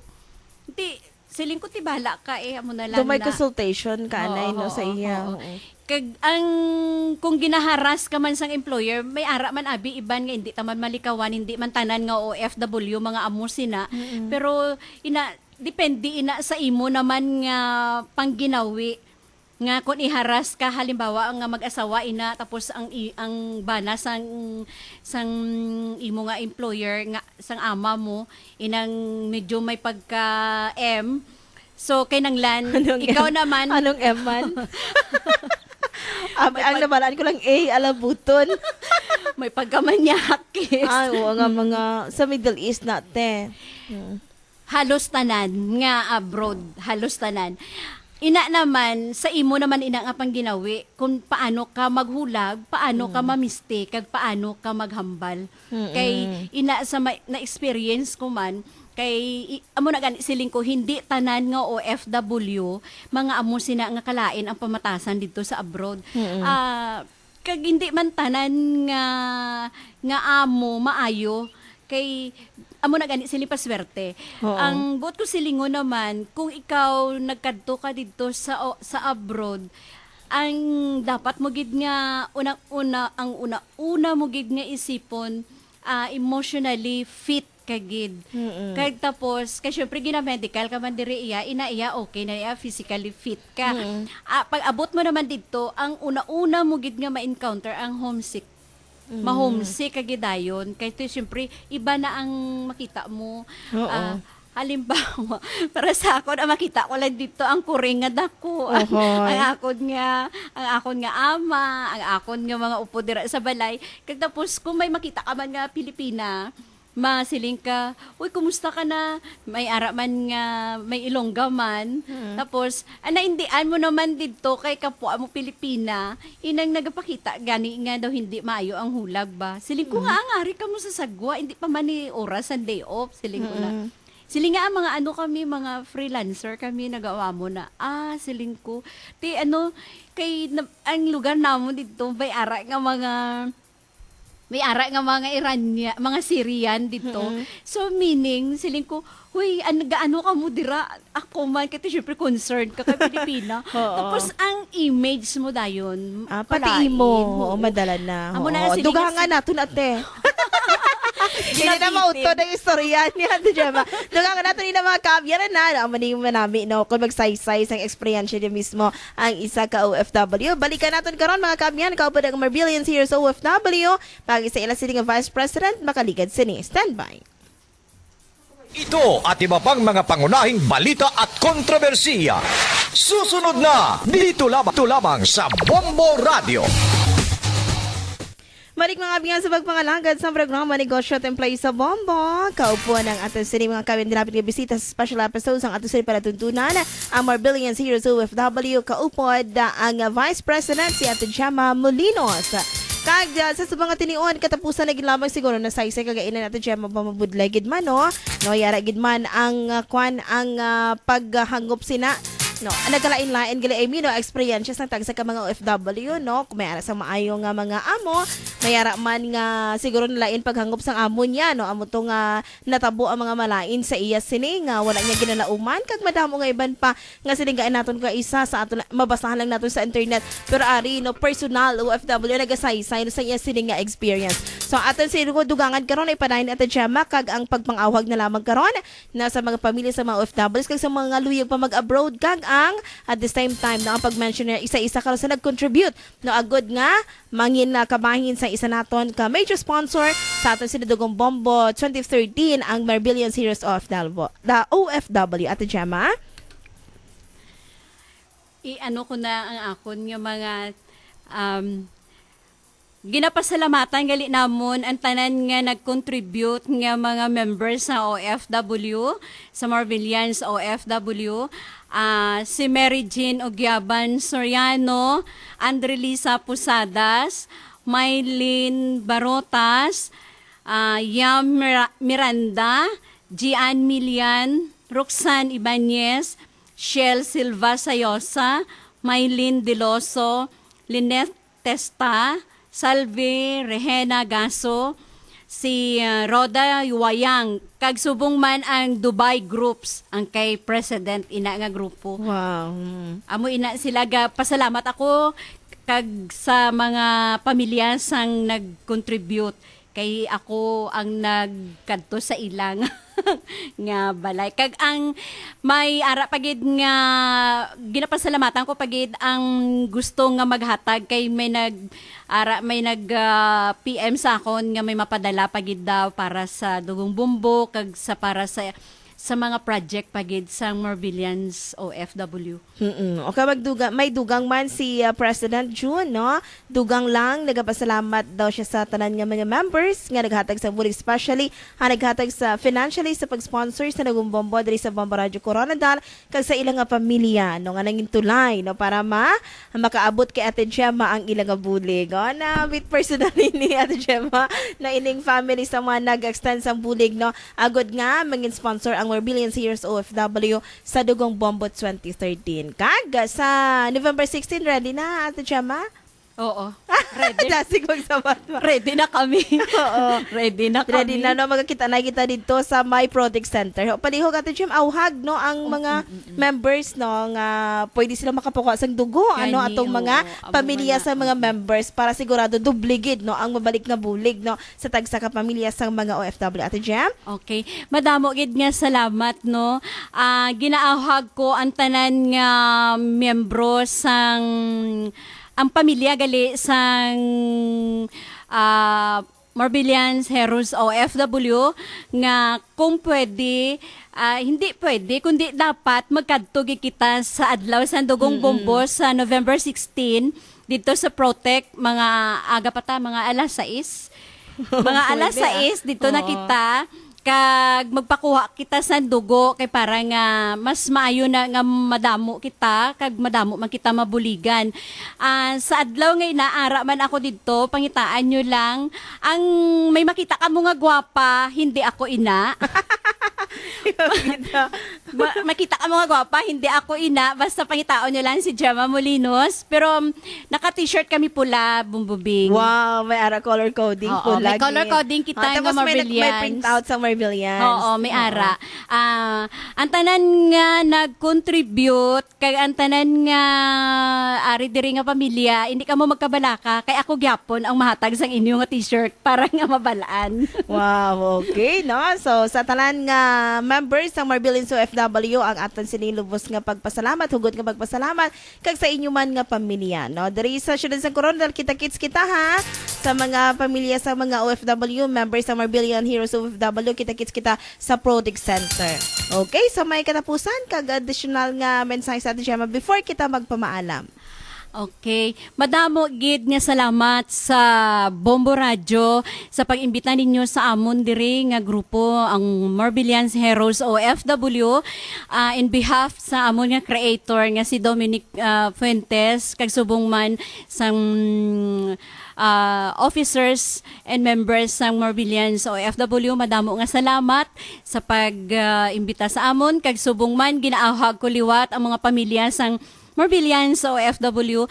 [SPEAKER 6] hindi siling ko tibala ka amo na lang
[SPEAKER 4] May
[SPEAKER 6] na.
[SPEAKER 4] consultation ka anay no sa iya.
[SPEAKER 6] Oo. Kag ang kung ginaharas ka man sang employer, may ara man abi iban nga hindi taman malikawan, hindi man tanan nga OFW mga amo sina. Pero depende sa imo naman nga pangginawi nga kung iharas ka halimbawa nga mag-asawa tapos ang bana sang imo nga employer nga sang ama mo inang medyo may pagka so kay nanglan ikaw naman
[SPEAKER 4] Anong M man? Ang nabalaan ko lang A, alabuton.
[SPEAKER 6] may pagkamanyakis.
[SPEAKER 4] Oo nga mga sa Middle East natin.
[SPEAKER 6] Halos tanan nga abroad, halos tanan. Ina naman, sa imo naman ina nga pang ginawi, kung paano ka maghulag, paano ka mamistake, kag paano ka maghambal. Kay ina sa na-experience ko man, kay amo na gani siling ko hindi tanan nga OFW mga amo sina nga kalain ang pamatasan dito sa abroad. Kag hindi man tanan nga amo maayo kay amo na gani sila paswerte. Ang buot ko silingon naman kung ikaw nagkadto ka dito sa abroad, ang dapat mo gid nga una mo gid nga isipon emotionally fit kagid. Kag tapos, kay syempre gina-medical ka man diri iya okay na iya physically fit ka. Pag abot mo naman dito, ang una-una mo gid nga ma-encounter ang homesick. Ma-homesick kagid dayon. Kay to syempre iba na ang makita mo. Halimbawa, para sa ako na makita ko lang dito ang kuring nga dako. ang akon nga ama, ang akon nga mga upo dira sa balay. Kag tapos kung may makita ka man nga Pilipina, masiling ka, uy, kumusta ka na? May ara man nga, may ilongga man. Tapos, naindian mo naman dito kay kapwa mo Pilipina, inang nagapakita, gani nga daw hindi maayo ang hulag ba? Siling ko nga, ang ari ka mo sa sagwa, hindi pa man ni oras ang day off, siling ko na. Siling nga, mga kami, mga freelancer kami, nagawa mo na. Siling ko. Ang lugar namo dito, may ara nga mga Irania, mga Syrian dito. So meaning, siling ko, huy, gaano ka mo dira? Ako man, kasi syempre concerned ka kay Pilipina. Tapos ang image mo dayon,
[SPEAKER 4] Pati imo, madala na. Dugangan nato nate. Hindi na mauto na yung istorya niya. Dugangan nato ni na mga kabyaran na. Amaning manami, no? Kung magsaysay sang experience niya mismo ang isa ka OFW. Balikan natin karon mga kabyan. Kaupo ng Marbillions here sa OFW. Pag isa ila sila nga Vice President, makaligad sini. Standby.
[SPEAKER 3] Ito at iba pang mga pangunahing balita at kontrobersiya. Susunod na dito lamang sa Bombo Radio.
[SPEAKER 4] Balik mga kabyan sa pagpangalangad sa programa Negosyo at Employee sa Bombo. Kaupo ng ating sini mga kabyan dinapit nga bisita sa special episodes ang ating sini palatuntunan. Ang Marbillions Heroes OFW kaupod ang Vice President si Ate Gemma Molinos. Kag sa mga tinion katapusan na ginlamang siguro na saysay kagainan natin Gemma pamabudlay gid man no yara gid man ang paghangop sina no nagkalain-lain gali no experiences ng tagsa ka mga OFW no kung may ara sa maayo nga mga amo mayara man nga siguro nalain paghangop sang amo niya no amo to nga natabo ang mga malain sa iya sini nga wala niya ginalauman kag madamo nga iban pa nga silingaan naton ka isa sa aton mabasahan lang naton sa internet pero ari no personal OFW nagasaysay sa iya sini nga experience so aton siguro dugangan karon ay panahin aton Gemma kag ang pagpangawag na lamang karon na sa mga pamilya sa mga OFWs kag sa mga luyag pa mag-abroad kag ang at the same time na ang pag-mention na isa-isa karon sa nag-contribute no agud nga mangin na kabahin sa isa naton ka major sponsor sa aton sinadugong Bombo 2013 ang Marbillions Heroes of the OFW at Gemma.
[SPEAKER 6] Ko na ang akon nga mga ginapasalamatan gali namon ang tanan nga nag-contribute nga mga members sa OFW sa Marbillions OFW. Si Mary Jean Ogyaban Soriano, Andrelisa Pusadas, Maylin Barotas, Yam Miranda, Gian Milian Roxanne Ibanez, Shell Silva Sayosa, Maylin Deloso, Lynette Testa, Salve Rehena Gaso, si Roda Yuwayang, kag subong man ang Dubai Groups, ang kay President ina nga grupo.
[SPEAKER 4] Wow.
[SPEAKER 6] Amo ina sila ga pasalamat ako kag sa mga pamilya sang nag-contribute kay ako ang nagkadto sa ilang nga balay. Kag ang may ara pagid nga ginapasalamatan ko pagid ang gusto nga maghatag kay may nag PM sa akon nga may mapadala pagid daw para sa Dugong Bumbo kag sa para sa mga project pagid sang Morbillians OFW.
[SPEAKER 4] Okay, may dugang man si President June, no? Dugang lang, nagapasalamat daw siya sa tanan nga mga members nga naghatag sa bulig, especially naghatag sa financially sa pag-sponsor sa Nagumbombo diri sa Bombo Radio Coronadal kag sa ilang nga pamilya, no? Nga nanging tulay, no? Para makaabot kay Ate Gemma ang ilang nga bulig. Na with personally ni Ate Gemma na ining family sa mga nag-extend sa bulig, no? Agod nga, mangin sponsor ang Morbillians Heroes OFW sa Dugong Bombo 2013. Kag sa November 16, ready na, Ate Gemma?
[SPEAKER 6] Oo. Ready.
[SPEAKER 4] Dasig magsabat mo.
[SPEAKER 6] Ready na kami.
[SPEAKER 4] Oo.
[SPEAKER 6] Ready na kami.
[SPEAKER 4] Ready na, no? Magkita na kita dito sa My Project Center. Palihog, Ate Gem, awhag, no? Ang mga members, no? Nga pwede sila makapakuha sa dugo, ano? Atong mga pamilya sa mga members para sigurado dubligid, no? Ang mabalik na bulig, no? Sa tagsa ka pamilya sa mga OFW. Ate Gem?
[SPEAKER 6] Okay. Madamo gid nga salamat, no? Ginaahag ko ang tanan nga miyembro sang ang pamilya gali sang Morbillians Heroes OFW nga kung pwede, hindi pwede, kundi dapat magkadto kita sa adlaw sa Dugong Bumbo sa November 16 dito sa Protect, mga aga pa ta, mga alas 6. Mga alas 6 dito na kita kag magpakuha kita sa dugo kay para nga mas maayo na nga madamo kita kag madamo man kita mabuligan. Sa adlaw nga inaara man ako didto, pangitaan nyo lang ang may makita ka mo nga gwapa, hindi ako ina. Makita ka mga gwapa, hindi ako ina, basta pangitaon nyo lang si Gemma Molinos. Pero naka-t-shirt kami pula, bumbubing.
[SPEAKER 4] Wow, may ara color coding po
[SPEAKER 6] may
[SPEAKER 4] lagi.
[SPEAKER 6] color coding kita nga
[SPEAKER 4] tapos may
[SPEAKER 6] Morbillians.
[SPEAKER 4] print out sa Morbillians.
[SPEAKER 6] Oo, may ara. Ang tanan nga nag-contribute, kay ang tanan nga ari diri nga pamilya, hindi ka mo magkabalaka, kay ako gyapon ang mahatag sang inyo nga t-shirt para nga mabalaan.
[SPEAKER 4] Wow, okay, no? So, sa tanan nga members ng Morbillians OFW, ang aton sinilubos nga pagpasalamat, hugot nga pagpasalamat, kag sa inyo man nga pamilya, no? Dari sa syudad sa Coronadal, kita-kits kita ha, sa mga pamilya sa mga OFW, members ng Morbillian Heroes OFW, kita-kits kita sa Protect Center. Okay, so may katapusan, kag additional nga mensahe sa atin Gemma before kita magpamaalam.
[SPEAKER 6] Okay. Madamo gid nga salamat sa Bombo Radio sa pag-imbita ninyo sa amon diri nga grupo ang Morbillians Heroes OFW in behalf sa amon nga creator nga si Dominic Fuentes kag subong man sang officers and members ng Morbillians OFW, madamo nga salamat sa pag-imbita sa amon kag subong man ginaahag ko liwat ang mga pamilya sang Morbillians OFW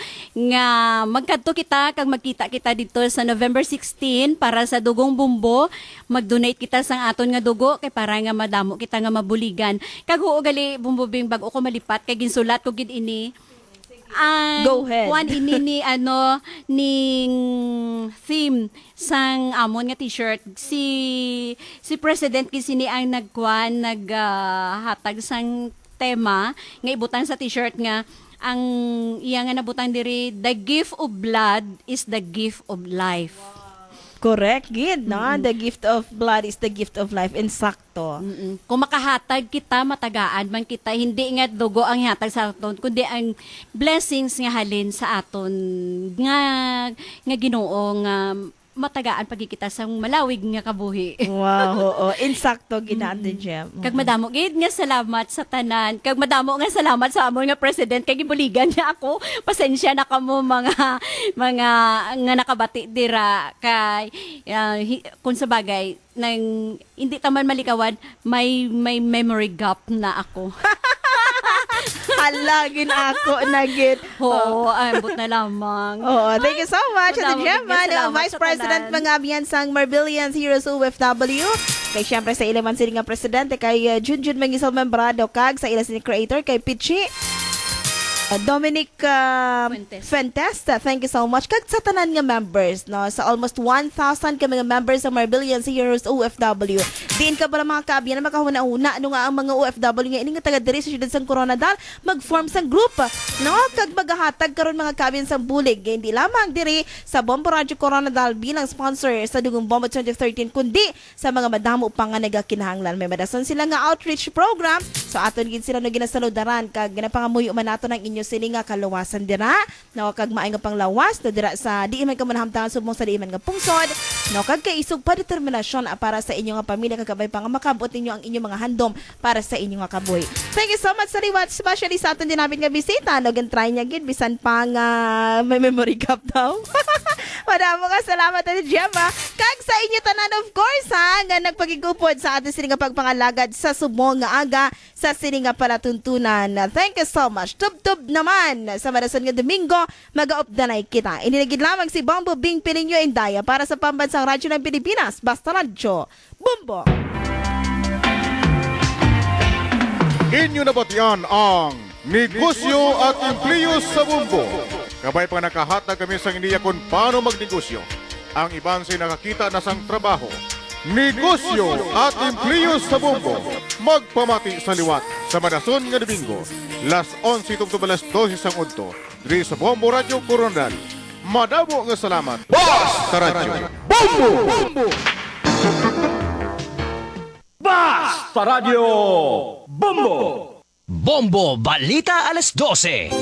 [SPEAKER 6] nga magkadto kita kag magkita kita dito sa November 16 para sa Dugong Bumbo, mag-donate kita sang aton nga dugo kay para nga madamo kita nga mabuligan. Kag huo gali bumbubing bag-o ko malipat kay ginsulat ko gid ini.
[SPEAKER 4] Go ahead.
[SPEAKER 6] Kuan ini ni ning theme sang amon nga t-shirt si President kisini ang naghatag sang tema nga ibutan sa t-shirt nga ang iya nga nabutang diri, the gift of blood is the gift of life.
[SPEAKER 4] Correct, gid, no? The gift of blood is the gift of life. Insakto.
[SPEAKER 6] Kung makahatag kita, matagaan man kita, hindi nga dugo ang ihatag sa aton, kundi ang blessings nga halin sa aton nga Ginoo nga matagaan pagkikita sa malawig nga kabuhi.
[SPEAKER 4] Wow, oo. Insakto ginaan din, Jem.
[SPEAKER 6] Kag madamo gid nga salamat sa tanan. Kag madamo nga salamat sa amon nga president kay gibuligan niya ako. Pasensya na kamo mga nga nakabati dira kay kung sa bagay nang hindi taman malikawan may memory gap na ako.
[SPEAKER 4] Halagin ako nagit.
[SPEAKER 6] Oo, ambot na lamang.
[SPEAKER 4] Oo, thank you so much. Ate
[SPEAKER 6] Salamat,
[SPEAKER 4] Gemma,
[SPEAKER 6] salamat
[SPEAKER 4] Vice
[SPEAKER 6] sa
[SPEAKER 4] President
[SPEAKER 6] tanan.
[SPEAKER 4] mga Abiyansang Marbilians Heroes OFW. Kay syempre sa ilaman sila nga presidente kay Junjun Mangisal Membrado kag sa ila sini creator kay Pichi. Dominic Fuentes, thank you so much. Kag sa tanan nga members, no, sa almost 1,000 ka mga members sa Marbilians Heroes OFW. Diin ka pala mga kaabyan na makahuna-una ano nga ang mga OFW nga ini nga taga diri sa siyudad sang Coronadal mag-form sang group, no? Kag magahatag karon mga kaabyan sang bulig, hindi lamang diri sa Bombo Radio Coronadal bilang sponsor sa Dugong Bombo 2013 kundi sa mga madamo pa nga nagakinahanglan. May madason sila nga outreach program. So aton gid sila no ginasaludaran kag ginapangamuyo man nato ng inyo sini nga kaluwasan dira no kag maay nga panglawas no dira sa di man ka manahamtangan subong sa di man nga pungsod no kag kaisog pa determinasyon para sa inyo nga pamilya kag kabay pa nga makabot ninyo ang inyong mga handom para sa inyo nga kabuhi. Thank you so much sa liwat, especially sa aton dinamit nga bisita no gan try niya gid bisan pa nga may memory gap daw. Madamo ka salamat Ate Gemma kag sa inyo tanan of course ha nga nagpagigupod sa aton sini nga pagpangalagad sa subong nga aga sa sini nga palatuntunan. Thank you so much. Tub-tub naman sa marason nga Domingo mag-aupdanay kita. Ininagid lamang si Bombo Bing Pilinyo Indaya para sa Pambansang Radyo ng Pilipinas. Basta Radyo. Bombo!
[SPEAKER 5] Inyo nabatian ang negosyo at empleo sa Bumbo. Kabay pa nakahatag kami sa indiya kung paano magnegosyo. Ang iban sa nakakita na sang trabaho. Negosyo at empleo sa Bumbo. Magpamati sa liwat sa madason nga Domingo. Las 11 tungtong alas 12 sang udto. Diri sa Bombo Radio Coronadal. Madamo nga salamat. Sa radyo. Bombo!
[SPEAKER 3] Basta Radio Bombo!
[SPEAKER 2] Bombo Balita alas 12.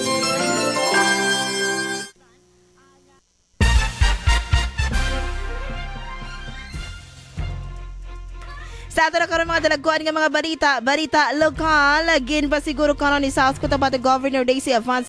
[SPEAKER 4] Sa ato na karon mga dalaguan nga mga balita lokal, gin pa siguro karon ni South Cotabato Governor Daisy Avance